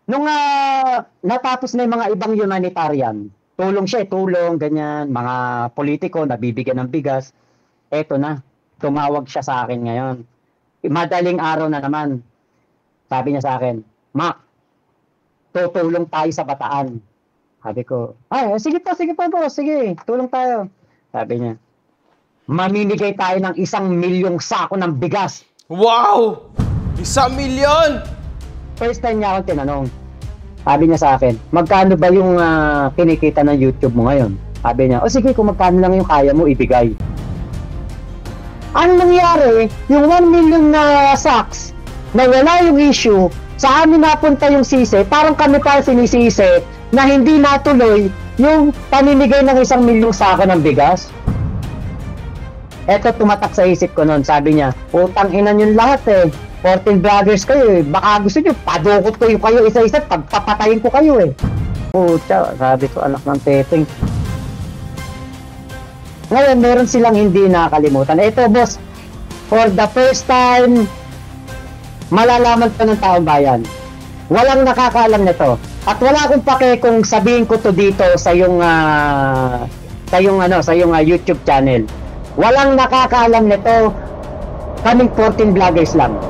Nung natapos na yung mga ibang humanitarian, tulong siya, tulong, ganyan, mga politiko, nabibigyan ng bigas, eto na, tumawag siya sa akin ngayon. Madaling araw na naman, sabi niya sa akin, Mac, tutulong tayo sa Bataan. Sabi ko, ay, sige po, boss, sige, tulong tayo. Sabi niya, mamimigay tayo ng 1 milyong sako ng bigas. Wow! 1 milyon! First time niya ako tinanong. Sabi niya sa akin, magkano ba yung kinikita ng YouTube mo ngayon? Sabi niya, o sige, kung magkano lang yung kaya mo, ibigay. Ano nangyari? Yung 1 million na sacks, na wala yung issue, sa amin napunta yung sisi, parang kami pa sinisisi na hindi natuloy yung paninigay ng 1 milyong sako ng bigas. Eto tumatak sa isip ko noon, sabi niya, utang ina yun lahat eh. 14 vloggers kayo eh. Baka gusto nyo, padukot ko yung kayo isa-isa, pagpapatayin ko kayo eh. Pucha, sabi ko, anak ng teteng. Ngayon, meron silang hindi nakakalimutan. Ito, boss, for the first time, malalaman pa ng taong bayan. Walang nakakaalam nito. At wala akong pake kung sabihin ko to dito sa yung YouTube channel. Walang nakakaalam nito. Kaming 14 vloggers lang.